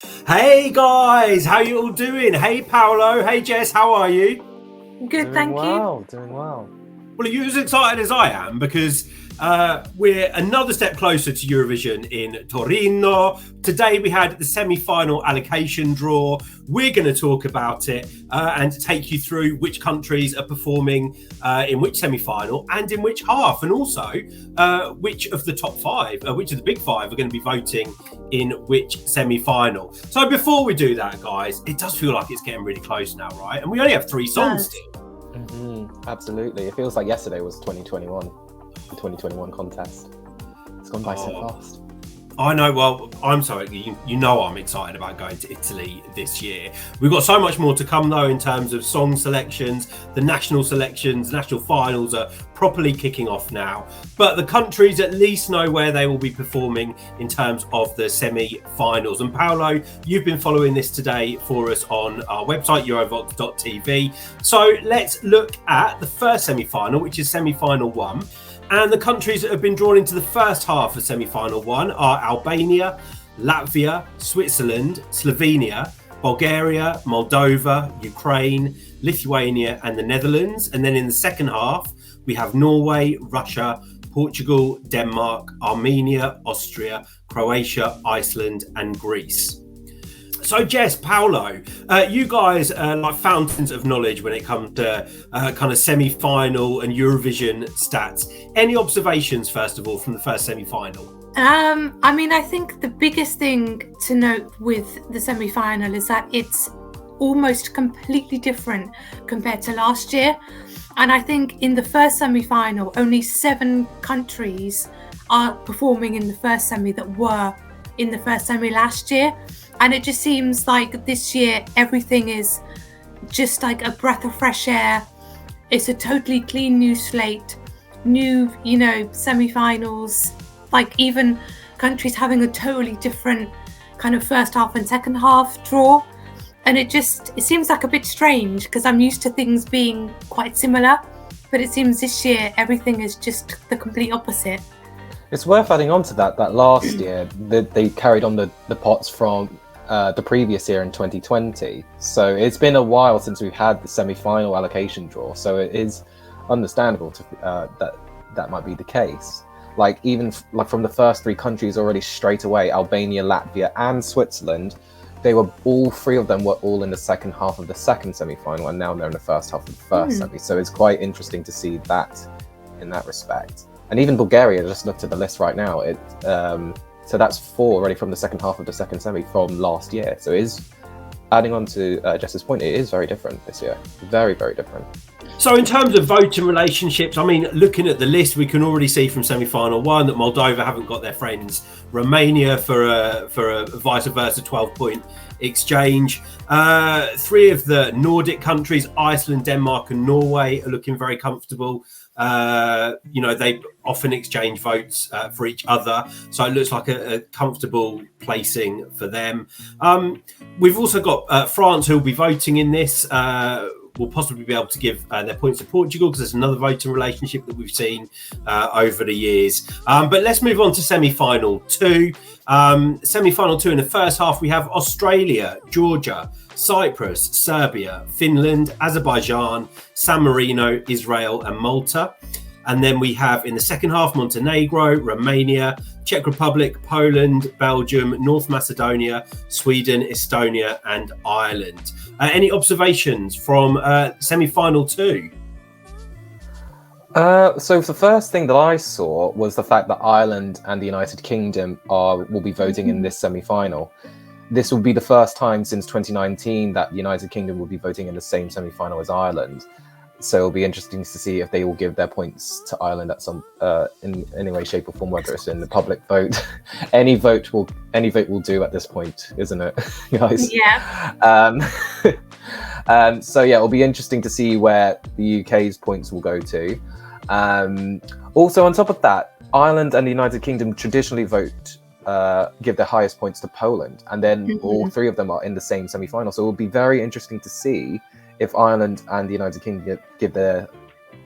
Hey guys, how you all doing? Hey Paolo, hey Jess, how are you? Good, thank you. Doing well. Well, are you as excited as I am? Because we're another step closer to Eurovision in Torino. Today we had the semi-final allocation draw. We're going to talk about it and take you through which countries are performing in which semi-final and in which half, and also which of the top five, which of the big five are going to be voting in which semi-final. So before we do that, guys, it does feel like it's getting really close now, right? And we only have 3 songs still. Absolutely. It feels like yesterday was 2021, the 2021 contest. It's gone by so fast. I know. Well, I'm sorry. You know I'm excited about going to Italy this year. We've got so much more to come, though, in terms of song selections. The national selections, national finals are properly kicking off now. But the countries at least know where they will be performing in terms of the semi-finals. And Paolo, you've been following this today for us on our website, Eurovoxx.tv. So let's look at the first semi-final, which is semi-final 1. And the countries that have been drawn into the first half of semi-final 1 are Albania, Latvia, Switzerland, Slovenia, Bulgaria, Moldova, Ukraine, Lithuania, and the Netherlands. And then in the second half, we have Norway, Russia, Portugal, Denmark, Armenia, Austria, Croatia, Iceland, and Greece. So, Jess, Paolo, you guys are like fountains of knowledge when it comes to kind of semi-final and Eurovision stats. Any observations, first of all, from the first semi-final? I think the biggest thing to note with the semi-final is that it's almost completely different compared to last year. And I think in the first semi-final, only 7 countries are performing in the first semi that were in the first semi last year. And it just seems like this year, everything is just like a breath of fresh air. It's a totally clean new slate, new, semi-finals, like even countries having a totally different kind of first half and second half draw. And it seems like a bit strange because I'm used to things being quite similar, but it seems this year, everything is just the complete opposite. It's worth adding on to that last year they carried on the pots from the previous year in 2020. So it's been a while since we've had the semi-final allocation draw. So it is understandable that might be the case. Like even from the first 3 countries already straight away, Albania, Latvia, and Switzerland, all 3 of them were all in the second half of the second semi-final, and now they're in the first half of the first semi. So it's quite interesting to see that in that respect. And even Bulgaria, just looked at the list right now. So that's 4 already from the second half of the second semi from last year. So it is, adding on to Jess's point, it is very different this year. Very, very different. So in terms of voting relationships, I mean, looking at the list, we can already see from semi-final 1 that Moldova haven't got their friends Romania for a vice versa 12-point exchange. 3 of the Nordic countries, Iceland, Denmark, and Norway, are looking very comfortable. They often exchange votes for each other, so it looks like a comfortable placing for them. We've also got France, who will be voting in this. Will possibly be able to give their points to Portugal, because there's another voting relationship that we've seen over the years. But let's move on to semi-final 2. Semi-final 2 in the first half, we have Australia, Georgia, Cyprus, Serbia, Finland, Azerbaijan, San Marino, Israel, and Malta. And then we have in the second half Montenegro, Romania, Czech Republic, Poland, Belgium, North Macedonia, Sweden, Estonia, and Ireland. Any observations from semi-final 2? So the first thing that I saw was the fact that Ireland and the United Kingdom will be voting in this semi-final. This will be the first time since 2019 that the United Kingdom will be voting in the same semi-final as Ireland. So it'll be interesting to see if they will give their points to Ireland at some in any way, shape, or form, whether it's in the public vote. Any vote will do at this point, isn't it, guys? Yeah. So yeah, it'll be interesting to see where the UK's points will go to. Also, on top of that, Ireland and the United Kingdom traditionally give their highest points to Poland, and then all 3 of them are in the same semi-final. So it will be very interesting to see if Ireland and the United Kingdom give their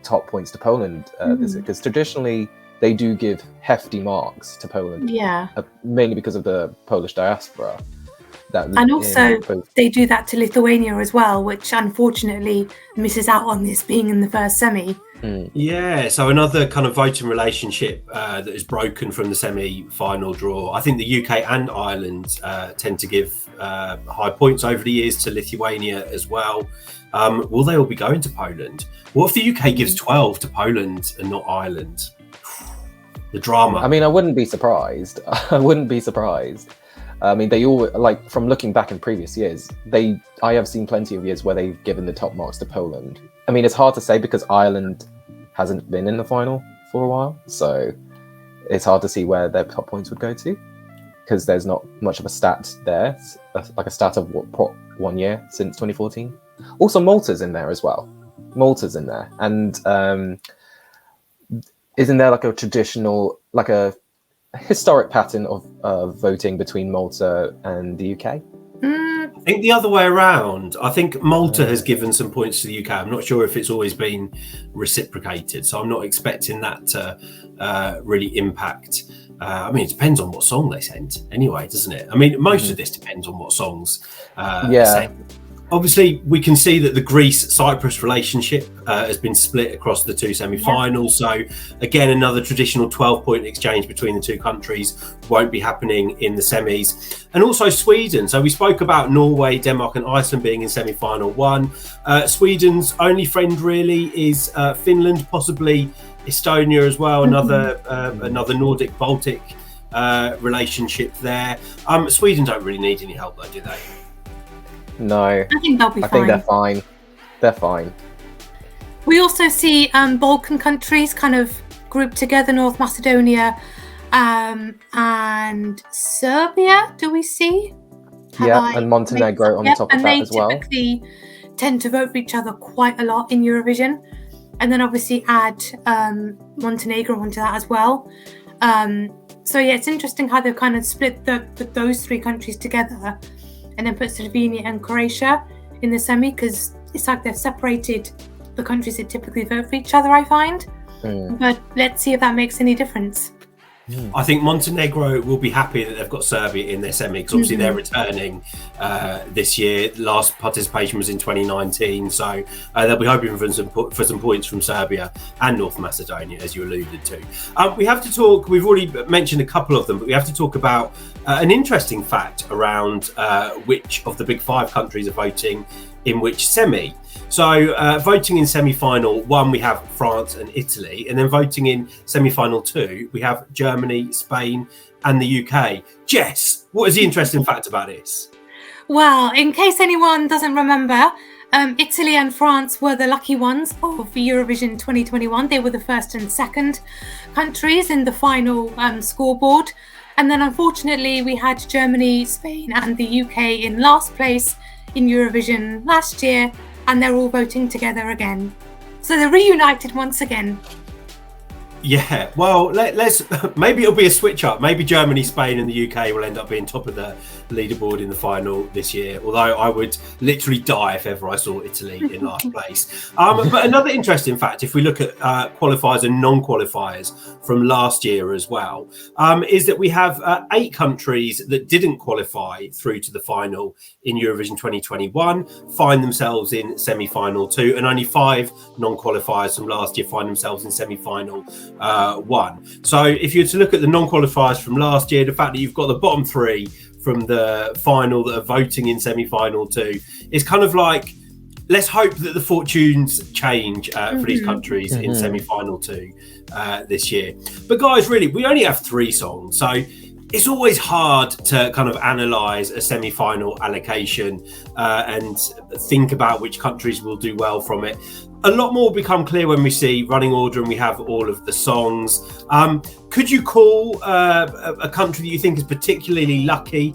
top points to Poland this year, because traditionally they do give hefty marks to Poland. Yeah. Mainly because of the Polish diaspora. And also, they do that to Lithuania as well, which unfortunately misses out on this being in the first semi. Yeah, so another kind of voting relationship that is broken from the semi-final draw. I think the UK and Ireland tend to give high points over the years to Lithuania as well. Will they all be going to Poland? What if the UK gives 12 to Poland and not Ireland? The drama. I mean, I wouldn't be surprised. I wouldn't be surprised. I mean, they all, like, from looking back in previous years, I have seen plenty of years where they've given the top marks to Poland. I mean, it's hard to say because Ireland hasn't been in the final for a while, so it's hard to see where their top points would go to because there's not much of a stat there, like a stat of what 1 year since 2014. Also, Malta's in there as well. Malta's in there, and isn't there like a traditional, like a historic pattern of voting between Malta and the UK? I think the other way around. I think Malta has given some points to the UK. I'm not sure if it's always been reciprocated, so I'm not expecting that to really impact. I mean, it depends on what song they send anyway, doesn't it? I mean, most of this depends on what songs send. Obviously, we can see that the Greece-Cyprus relationship has been split across the two semi-finals. So, again, another traditional 12-point exchange between the two countries won't be happening in the semis. And also Sweden. So we spoke about Norway, Denmark and Iceland being in semi-final one. Sweden's only friend really is Finland, possibly Estonia as well, another Nordic-Baltic relationship there. Sweden don't really need any help though, do they? No, I think they'll be fine. I think they're fine. They're fine. We also see Balkan countries kind of grouped together, North Macedonia and Serbia, do we see? And Montenegro on top of that as well. And they typically tend to vote for each other quite a lot in Eurovision. And then obviously add Montenegro onto that as well. So yeah, it's interesting how they've kind of split those three countries together and then put Slovenia and Croatia in the semi, because it's like they've separated the countries that typically vote for each other, I find. But let's see if that makes any difference. I think Montenegro will be happy that they've got Serbia in their semi, because obviously they're returning this year. Last participation was in 2019, so they'll be hoping for some points from Serbia and North Macedonia, as you alluded to. We have to talk, we've already mentioned a couple of them, but we have to talk about an interesting fact around which of the big five countries are voting in which semi. So voting in semi-final one, we have France and Italy, and then voting in semi-final two, we have Germany, Spain, and the UK. Jess, what is the interesting fact about this? Well, in case anyone doesn't remember, Italy and France were the lucky ones of Eurovision 2021. They were the first and second countries in the final scoreboard. And then unfortunately, we had Germany, Spain, and the UK in last place in Eurovision last year, and they're all voting together again. So they're reunited once again. Yeah, well, let's maybe it'll be a switch up. Maybe Germany, Spain, and the UK will end up being top of the leaderboard in the final this year. Although I would literally die if ever I saw Italy in last place. But another interesting fact, if we look at qualifiers and non-qualifiers from last year as well, is that we have 8 countries that didn't qualify through to the final in Eurovision 2021 find themselves in semi-final 2, and only 5 non-qualifiers from last year find themselves in semi-final 1. So if you were to look at the non-qualifiers from last year, the fact that you've got the bottom 3 from the final that are voting in semi-final 2 is kind of like, let's hope that the fortunes change for these countries in semi-final 2 this year. But guys, really, we only have 3 songs, so it's always hard to kind of analyse a semi-final allocation and think about which countries will do well from it. A lot more will become clear when we see running order and we have all of the songs. Could you call a country that you think is particularly lucky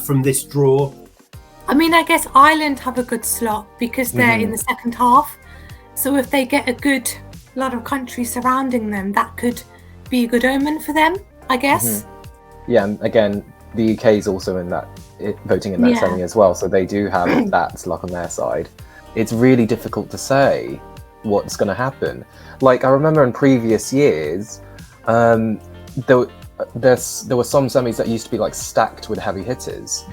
from this draw? I mean, I guess Ireland have a good slot because they're in the second half. So if they get a good lot of countries surrounding them, that could be a good omen for them, I guess. Yeah, and again, the UK is also in that voting in that semi as well, so they do have that luck on their side. It's really difficult to say what's going to happen. Like, I remember in previous years, there were some semis that used to be like stacked with heavy hitters.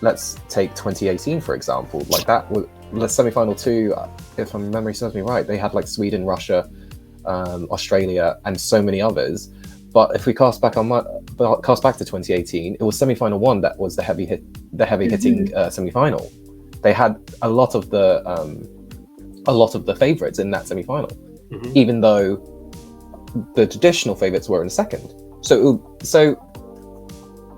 Let's take 2018 for example. Like that was the semi-final 2. If my memory serves me right, they had like Sweden, Russia, Australia, and so many others. But if we cast back to 2018, it was semi-final 1 that was the heavy hitting semi-final. They had a lot of the favorites in that semi-final, even though the traditional favorites were in second. So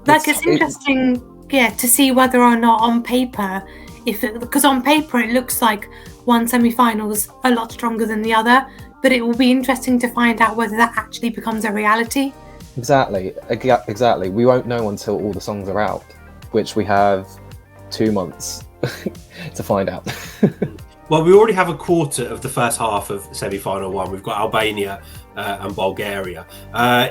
like it's interesting, to see whether or not on paper, because on paper it looks like one semi-final is a lot stronger than the other, but it will be interesting to find out whether that actually becomes a reality. Exactly. We won't know until all the songs are out, which we have 2 months to find out. Well, we already have a quarter of the first half of semi-final 1. We've got Albania and Bulgaria.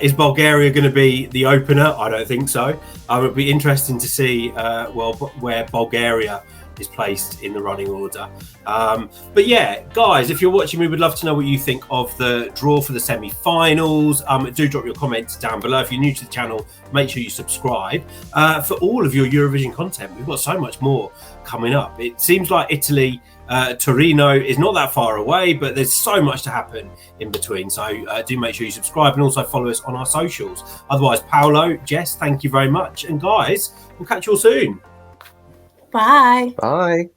Is Bulgaria going to be the opener? I don't think so. It would be interesting to see where Bulgaria is placed in the running order. But yeah, guys, if you're watching, we would love to know what you think of the draw for the semi-finals. Do drop your comments down below. If you're new to the channel, make sure you subscribe for all of your Eurovision content. We've got so much more coming up. It seems like Italy, Torino is not that far away, but there's so much to happen in between. So do make sure you subscribe and also follow us on our socials. Otherwise, Paolo, Jess, thank you very much. And guys, we'll catch you all soon. Bye. Bye.